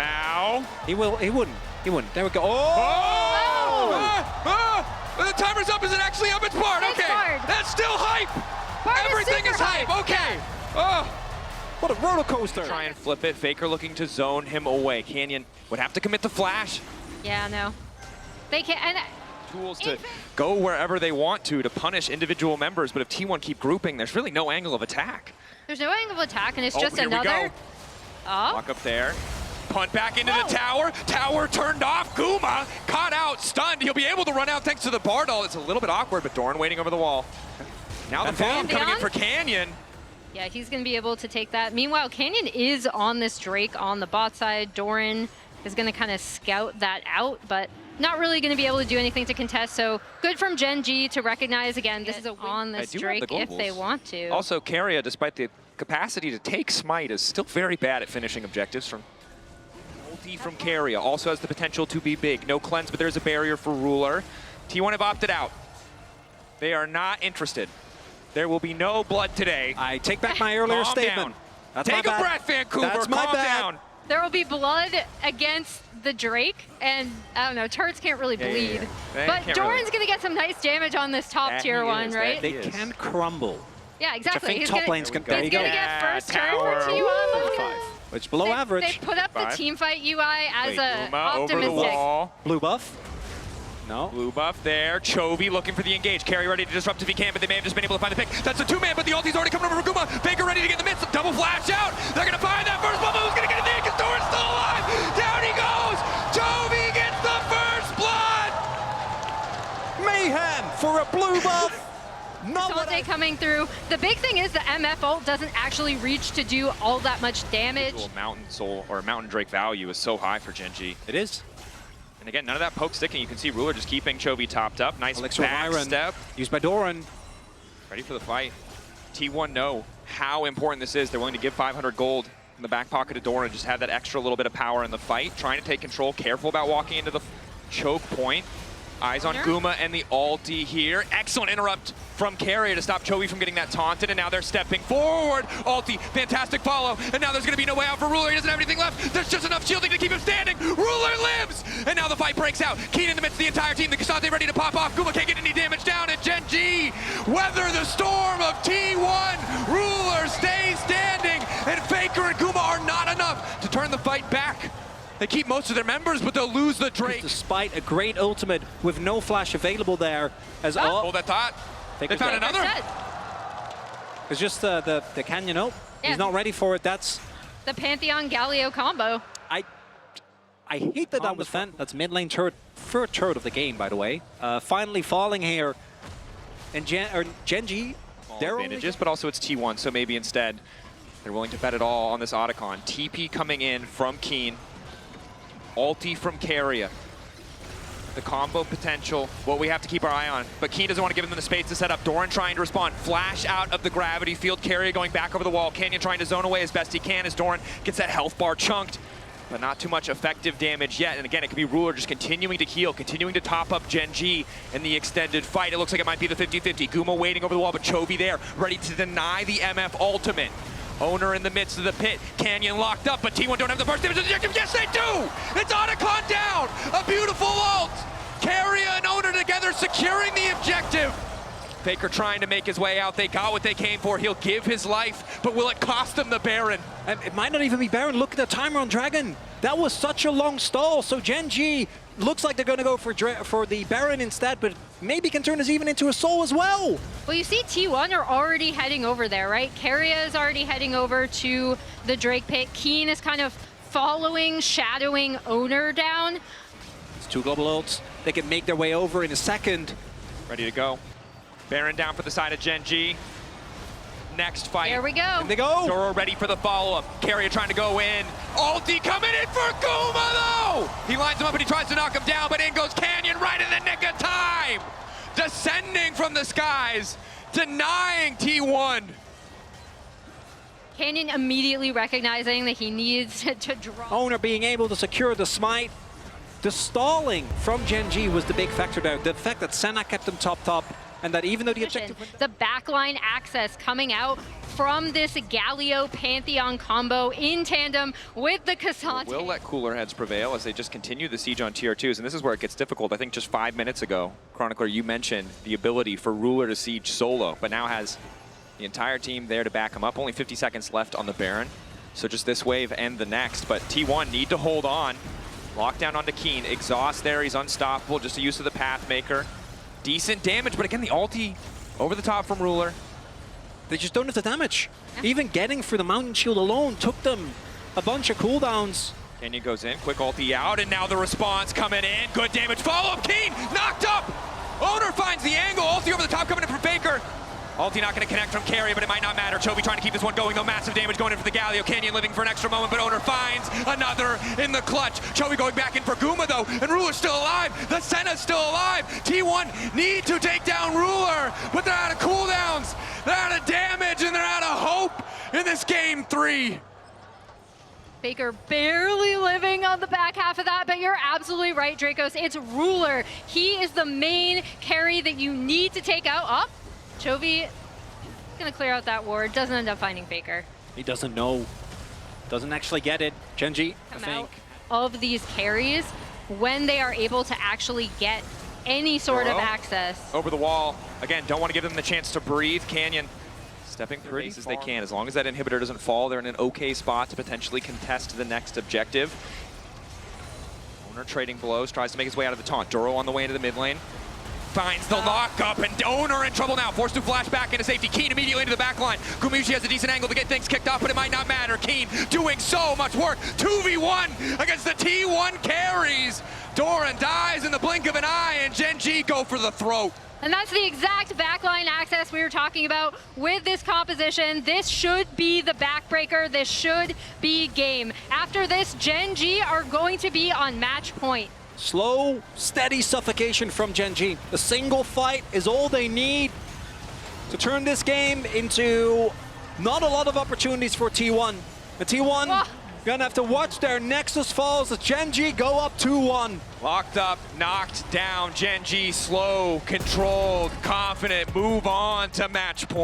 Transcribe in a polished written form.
Mao. He wouldn't. There we go. The timer's up. Is it actually up? It's Bard. It's Okay. Bard. That's still hype. Bard Everything is hype. Okay. Oh. What a roller coaster. Try and flip it. Faker looking to zone him away. Canyon would have to commit the flash. Yeah, no. They can't. And Tools to go wherever they want to punish individual members, but if T1 keep grouping, there's really no angle of attack. there's no angle of attack, and it's just here we another. go. Oh. Walk up there. Punt back into the tower. Tower turned off. Guma caught out, stunned. He'll be able to run out thanks to the Bardal. It's a little bit awkward, but Doran waiting over the wall. Now the bomb coming in for Canyon. Yeah, he's going to be able to take that. Meanwhile, Canyon is on this Drake on the bot side. Doran is going to kind of scout that out, but not really going to be able to do anything to contest. So good from Gen.G to recognize, again, this is on this Drake if they want to. Also, Keria, despite the capacity to take Smite, is still very bad at finishing objectives. From Keria also has the potential to be big. No cleanse, but there's a barrier for Ruler. T1 have opted out. They are not interested. There will be no blood today. I take back my earlier statement. That's take a breath, Vancouver. That's my Calm bad. down. There will be blood against the Drake, and I don't know, turrets can't really bleed. But Doran's going to get some nice damage on this top tier one, right? They can crumble. Yeah, exactly. I think top lane's going to get first turn for T1. Which below average. They put up the team fight UI as a optimistic. Blue buff. No. Blue buff there. Chovy looking for the engage. Carry ready to disrupt if he can, but they may have just been able to find the pick. That's a two-man, but the ulti's already coming over for Guma. Faker ready to get in the midst. Double flash out. They're going to find that first bubble. Who's going to get it there? Because Doran's still alive. Down he goes. Chovy gets the first blood. Mayhem for a blue buff. Salty coming through. The big thing is the MF ult doesn't actually reach to do all that much damage. Mountain Soul or Mountain Drake value is so high for Gen.G. It is. And again, none of that poke sticking. You can see Ruler just keeping Chovy topped up. Nice Elixir back step. Used by Doran. Ready for the fight. T1 know how important this is. They're willing to give 500 gold in the back pocket of Doran. Just have that extra little bit of power in the fight. Trying to take control. Careful about walking into the choke point. Eyes on Guma and the ulti here. Excellent interrupt from Keria to stop Chovy from getting that taunted, and now they're stepping forward. Ulti, fantastic follow, and now there's going to be no way out for Ruler. He doesn't have anything left. There's just enough shielding to keep him standing. Ruler lives, and now the fight breaks out. Keen in the midst of the entire team. The Kasante ready to pop off. Guma can't get any damage down, and Gen.G weather the storm of T1. Ruler stays standing, and Faker and Guma are not enough to turn the fight back. They keep most of their members, but they'll lose the Drake. Despite a great ultimate with no flash available there. As hold that thought. They found another. It's just the Canyon ult. Yeah. He's not ready for it. That's the Pantheon Galio combo. I hate that was fun. That's mid lane third turret of the game, by the way. Finally falling here. And Gen.G, they're advantages, but also it's T1, so maybe instead they're willing to bet it all on this Otacon. TP coming in from Keen. Ulti from Keria. The combo potential, what we have to keep our eye on. But Keen doesn't want to give them the space to set up. Doran trying to respond. Flash out of the gravity field. Keria going back over the wall. Canyon trying to zone away as best he can as Doran gets that health bar chunked. But not too much effective damage yet. And again, it could be Ruler just continuing to heal, continuing to top up Gen.G in the extended fight. It looks like it might be the 50-50. Guma waiting over the wall, but Chovy there, ready to deny the MF ultimate. Owner in the midst of the pit. Canyon locked up, but T1 don't have the first damage objective. Yes, they do! It's Otacon down! A beautiful ult! Keria and Owner together securing the objective. Faker trying to make his way out. They got what they came for. He'll give his life, but will it cost them the Baron? And it might not even be Baron. Look at the timer on Dragon. That was such a long stall. So Gen.G looks like they're going to go for the Baron instead, but maybe can turn this even into a soul as well. Well, you see T1 are already heading over there, right? Keria is already heading over to the Drake pit. Keen is kind of following, shadowing Owner down. It's two global ults. They can make their way over in a second. Ready to go. Baron down for the side of Gen.G. Next fight. Here we go. And they go. Zoro ready for the follow-up. Keria trying to go in. Ulti coming in for Guma, though! He lines him up and he tries to knock him down, but in goes Canyon right in the nick of time! Descending from the skies, denying T1. Canyon immediately recognizing that he needs to draw. Owner being able to secure the smite. The stalling from Gen.G was the big factor there. The fact that Senna kept him top, and that even though the objective... The backline access coming out from this Galio Pantheon combo in tandem with the Kazante. We'll let cooler heads prevail as they just continue the siege on TR2s, and this is where it gets difficult. I think just 5 minutes ago, Chronicler, you mentioned the ability for Ruler to siege solo, but now has the entire team there to back him up. Only 50 seconds left on the Baron, so just this wave and the next, but T1 need to hold on. Lockdown onto Keen, exhaust there, he's unstoppable, just a use of the Pathmaker. Decent damage, but again, the ulti over the top from Ruler. They just don't have the damage. Even getting through the Mountain Shield alone took them a bunch of cooldowns. Canyon goes in, quick ulti out, and now the response coming in. Good damage, follow-up, Keen, knocked up! Owner finds the angle, ulti over the top coming in from Faker. Ulti not going to connect from Carrier, but it might not matter. Chovy trying to keep this one going, though. Massive damage going in for the Galio. Canyon living for an extra moment, but Owner finds another in the clutch. Chovy going back in for Guma, though, and Ruler's still alive. The Senna's still alive. T1 need to take down Ruler, but they're out of cooldowns. They're out of damage, and they're out of hope in this game 3. Faker barely living on the back half of that, but you're absolutely right, Dracos. It's Ruler. He is the main carry that you need to take out. Up. Chovy gonna clear out that ward, doesn't end up finding Faker. He doesn't know. Doesn't actually get it. GenG, I think. Of these carries, when they are able to actually get any sort of access. Over the wall. Again, don't want to give them the chance to breathe. Canyon stepping pretty as they can. As long as that inhibitor doesn't fall, they're in an okay spot to potentially contest the next objective. Owner trading blows, tries to make his way out of the taunt. Duro on the way into the mid lane. Finds the lockup, and Owner in trouble now. Forced to flash back into safety. Keen immediately into the back line. Gumayushi has a decent angle to get things kicked off, but it might not matter. Keen doing so much work. 2v1 against the T1 carries. Doran dies in the blink of an eye, and Gen.G go for the throat. And that's the exact backline access we were talking about with this composition. This should be the backbreaker. This should be game. After this, Gen.G are going to be on match point. Slow, steady suffocation from GenG. A single fight is all they need to turn this game into not a lot of opportunities for T1. The T1 gonna have to watch their Nexus falls as GenG go up 2-1. Locked up, knocked down, Gen.G slow, controlled, confident, move on to match point.